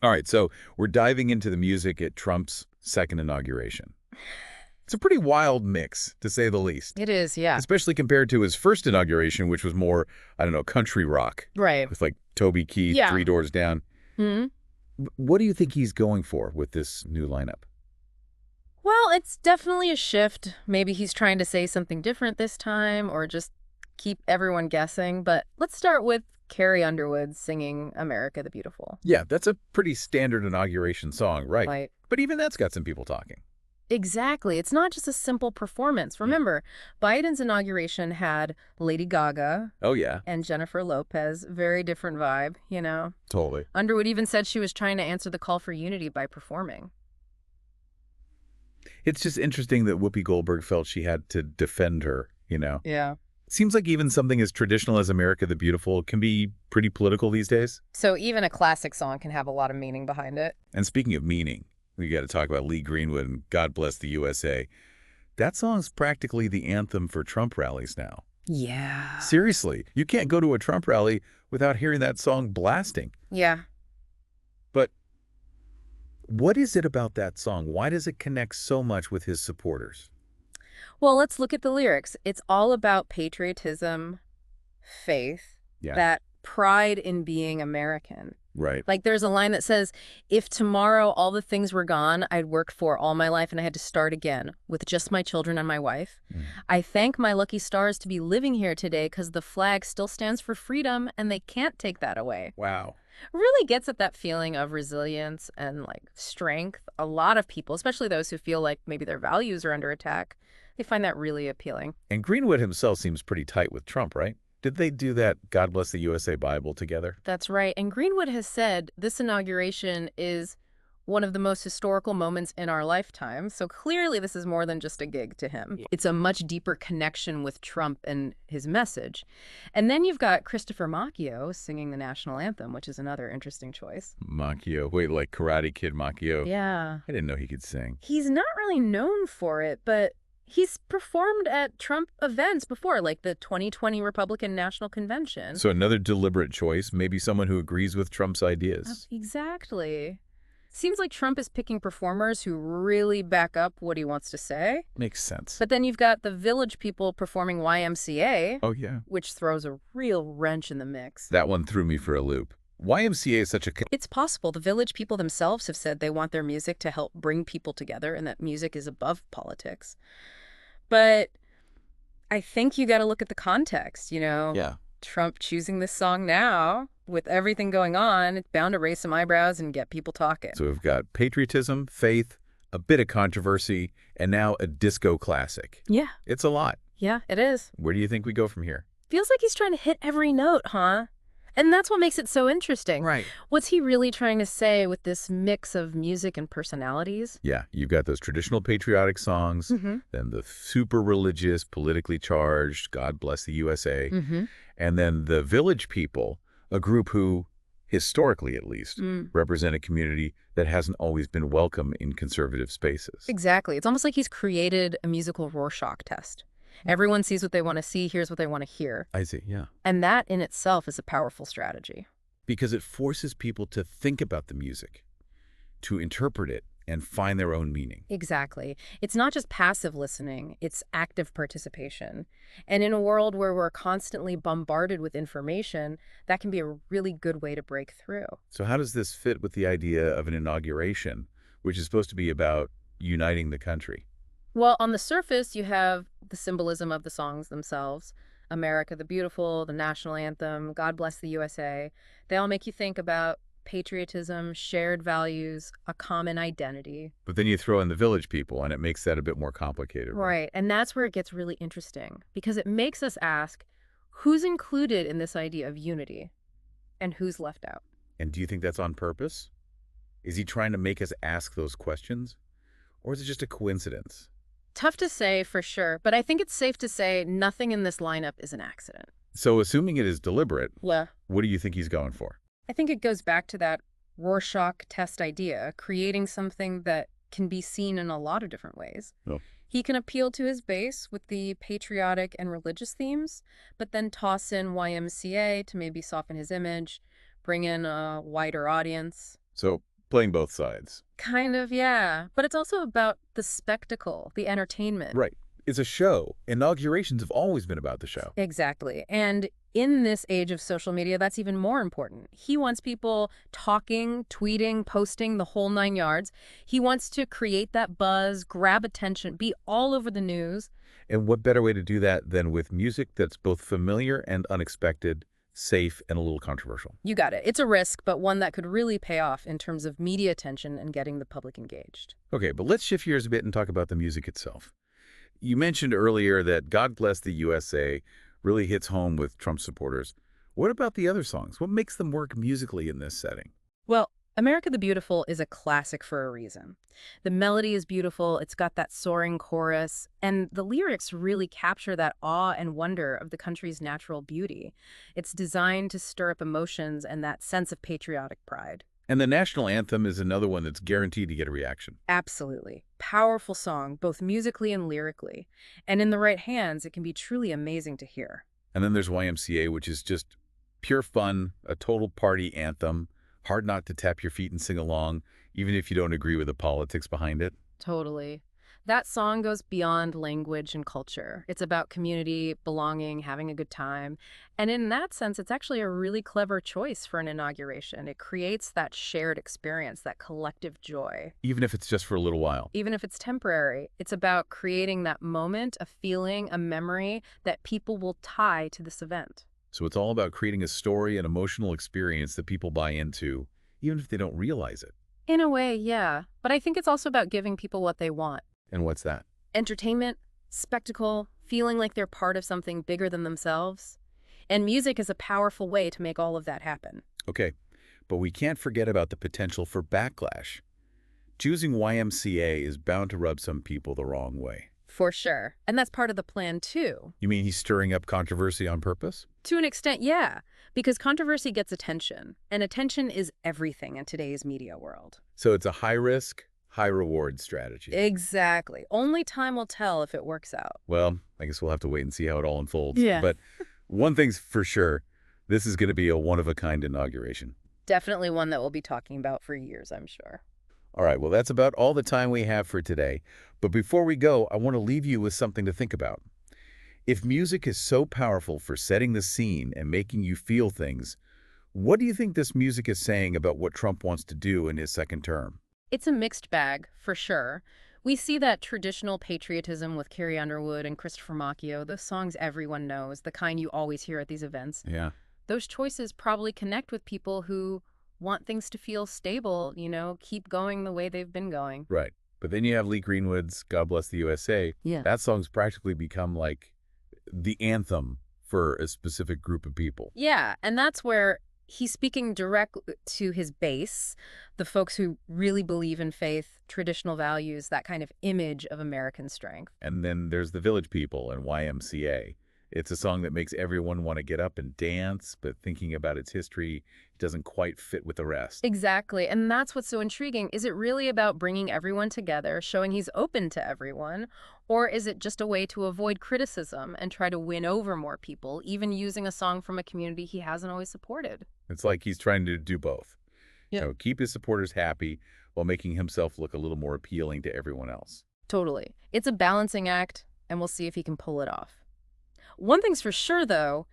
All right, so we're diving into the music at Trump's second inauguration. It's a pretty wild mix, to say the least, It is, yeah. especially compared to his first inauguration, which was more, I don't know, country rock Right. with like Toby Keith, Yeah. Three Doors Down. Hmm. What do you think he's going for with this new lineup? Well, it's definitely a shift. Maybe he's trying to say something different this time or just keep everyone guessing. But let's start with Carrie Underwood singing America the Beautiful. Yeah, that's a pretty standard inauguration song, right? Like, But even that's got some people talking. exactly. It's not just a simple performance. Mm. Remember, Biden's inauguration had Lady Gaga Oh, yeah, and Jennifer Lopez. Very different vibe. totally. Underwood even said she was trying to answer the call for unity by performing. It's just interesting that Whoopi Goldberg felt she had to defend her. Yeah. Seems like even something as traditional as America the Beautiful can be pretty political these days. So even a classic song can have a lot of meaning behind it. And speaking of meaning, we got to talk about Lee Greenwood and God Bless the USA. That song's practically the anthem for Trump rallies now. Yeah. Seriously, you can't go to a Trump rally without hearing that song blasting. Yeah. But what is it about that song? Why does it connect so much with his supporters? Well, let's look at the lyrics. It's all about patriotism, faith, Yeah, that pride in being American. right. Like there's a line that says, if tomorrow all the things were gone I'd worked for all my life and I had to start again with just my children and my wife, Mm. I thank my lucky stars to be living here today because the flag still stands for freedom and they can't take that away. Wow. Really gets at that feeling of resilience and like strength. A lot of people, especially those who feel like maybe their values are under attack, they find that really appealing. And Greenwood himself seems pretty tight with Trump, right? Did they do that God Bless the USA Bible together? That's right. And Greenwood has said this inauguration is one of the most historical moments in our lifetime. So clearly this is more than just a gig to him. Yeah. It's a much deeper connection with Trump and his message. And then you've got Christopher Macchio singing the national anthem, which is another interesting choice. Macchio. Wait, like Karate Kid Macchio? Yeah. I didn't know he could sing. He's not really known for it, but he's performed at Trump events before, like the 2020 Republican National Convention. So another deliberate choice, maybe someone who agrees with Trump's ideas. Exactly. Seems like Trump is picking performers who really back up what he wants to say. Makes sense. But then you've got the Village People performing YMCA, Oh, yeah. which throws a real wrench in the mix. That one threw me for a loop. YMCA is such a... It's possible the Village People themselves have said they want their music to help bring people together and that music is above politics. But I think you got to look at the context, Yeah. Trump choosing this song now, with everything going on, it's bound to raise some eyebrows and get people talking. So we've got patriotism, faith, a bit of controversy, and now a disco classic. Yeah. It's a lot. Yeah, it is. Where do you think we go from here? Feels like he's trying to hit every note, huh? And that's what makes it so interesting. Right. What's he really trying to say with this mix of music and personalities? Yeah, you've got those traditional patriotic songs, Mm-hmm. then the super religious, politically charged, God Bless the USA, Mm-hmm. and then the Village People, a group who, historically at least, represent a community that hasn't always been welcome in conservative spaces. Exactly. It's almost like he's created a musical Rorschach test. Everyone sees what they want to see, hears what they want to hear. I see, yeah. And that in itself is a powerful strategy. Because it forces people to think about the music, to interpret it, and find their own meaning. Exactly. It's not just passive listening, it's active participation. And in a world where we're constantly bombarded with information, that can be a really good way to break through. So how does this fit with the idea of an inauguration, which is supposed to be about uniting the country? Well, on the surface, you have the symbolism of the songs themselves. America the Beautiful, the national anthem, God Bless the USA. They all make you think about patriotism, shared values, a common identity. But then you throw in the Village People, and it makes that a bit more complicated. Right. And that's where it gets really interesting, because it makes us ask, who's included in this idea of unity and who's left out? And do you think that's on purpose? Is he trying to make us ask those questions? Or is it just a coincidence? Tough to say for sure, but I think it's safe to say nothing in this lineup is an accident. So assuming it is deliberate, Yeah. what do you think he's going for? I think it goes back to that Rorschach test idea, creating something that can be seen in a lot of different ways. Oh. He can appeal to his base with the patriotic and religious themes, but then toss in YMCA to maybe soften his image, bring in a wider audience. So playing both sides. Kind of, yeah. But it's also about the spectacle, the entertainment. Right. It's a show. Inaugurations have always been about the show. Exactly. And in this age of social media, that's even more important. He wants people talking, tweeting, posting, the whole 9 yards. He wants to create that buzz, grab attention, be all over the news. And what better way to do that than with music that's both familiar and unexpected, safe and a little controversial? You got it. It's a risk, but one that could really pay off in terms of media attention and getting the public engaged. Okay, but let's shift gears a bit and talk about the music itself. You mentioned earlier that God Bless the USA really hits home with Trump supporters. What about the other songs? What makes them work musically in this setting? Well, America the Beautiful is a classic for a reason. The melody is beautiful, it's got that soaring chorus, and the lyrics really capture that awe and wonder of the country's natural beauty. It's designed to stir up emotions and that sense of patriotic pride. And the national anthem is another one that's guaranteed to get a reaction. Absolutely. Powerful song, both musically and lyrically. And in the right hands, it can be truly amazing to hear. And then there's YMCA, which is just pure fun, a total party anthem. Hard not to tap your feet and sing along, even if you don't agree with the politics behind it. Totally. That song goes beyond language and culture. It's about community, belonging, having a good time. And in that sense, it's actually a really clever choice for an inauguration. It creates that shared experience, that collective joy. Even if it's just for a little while. Even if it's temporary, it's about creating that moment, a feeling, a memory that people will tie to this event. So it's all about creating a story and emotional experience that people buy into, even if they don't realize it. In a way, yeah. But I think it's also about giving people what they want. And what's that? Entertainment, spectacle, feeling like they're part of something bigger than themselves. And music is a powerful way to make all of that happen. Okay, but we can't forget about the potential for backlash. Choosing YMCA is bound to rub some people the wrong way. For sure. And that's part of the plan, too. You mean he's stirring up controversy on purpose? To an extent, yeah. Because controversy gets attention. And attention is everything in today's media world. So it's a high-risk, high-reward strategy. Exactly. Only time will tell if it works out. Well, I guess we'll have to wait and see how it all unfolds. Yeah. But one thing's for sure, this is going to be a one-of-a-kind inauguration. Definitely one that we'll be talking about for years, I'm sure. All right, well, that's about all the time we have for today. But before we go, I want to leave you with something to think about. If music is so powerful for setting the scene and making you feel things, what do you think this music is saying about what Trump wants to do in his second term? It's a mixed bag, for sure. We see that traditional patriotism with Carrie Underwood and Christopher Macchio, those songs everyone knows, the kind you always hear at these events. Yeah. Those choices probably connect with people who want things to feel stable, keep going the way they've been going. Right. But then you have Lee Greenwood's God Bless the USA. Yeah. That song's practically become like the anthem for a specific group of people. Yeah, and that's where he's speaking directly to his base, the folks who really believe in faith, traditional values, that kind of image of American strength. And then there's the Village People and YMCA. It's a song that makes everyone want to get up and dance, but thinking about its history, it doesn't quite fit with the rest. Exactly, and that's what's so intriguing. Is it really about bringing everyone together, showing he's open to everyone, or is it just a way to avoid criticism and try to win over more people, even using a song from a community he hasn't always supported? It's like he's trying to do both. Yeah. Keep his supporters happy while making himself look a little more appealing to everyone else. Totally. It's a balancing act, and we'll see if he can pull it off. One thing's for sure, though,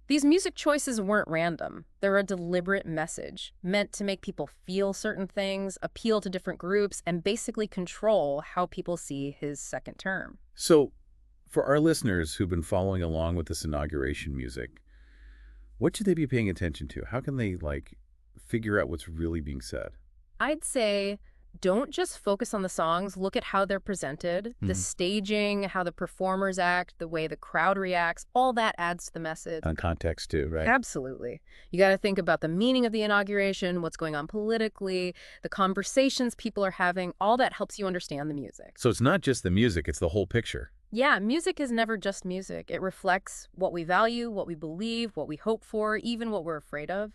these music choices weren't random. They're a deliberate message, meant to make people feel certain things, appeal to different groups, and basically control how people see his second term. So, for our listeners who've been following along with this inauguration music, what should they be paying attention to? How can they, figure out what's really being said? I'd say don't just focus on the songs. Look at how they're presented, the staging, how the performers act, the way the crowd reacts. All that adds to the message. On context, too, right? Absolutely. You got to think about the meaning of the inauguration, what's going on politically, the conversations people are having. All that helps you understand the music. So it's not just the music, it's the whole picture. Yeah, music is never just music. It reflects what we value, what we believe, what we hope for, even what we're afraid of.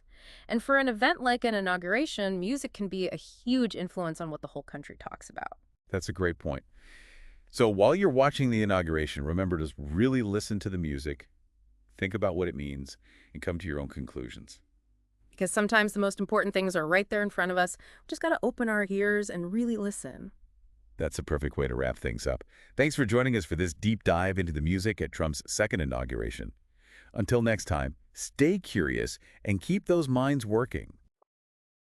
And for an event like an inauguration, music can be a huge influence on what the whole country talks about. That's a great point. So while you're watching the inauguration, remember to really listen to the music, think about what it means, and come to your own conclusions. because sometimes the most important things are right there in front of us. We just got to open our ears and really listen. That's a perfect way to wrap things up. Thanks for joining us for this deep dive into the music at Trump's second inauguration. Until next time, stay curious and keep those minds working.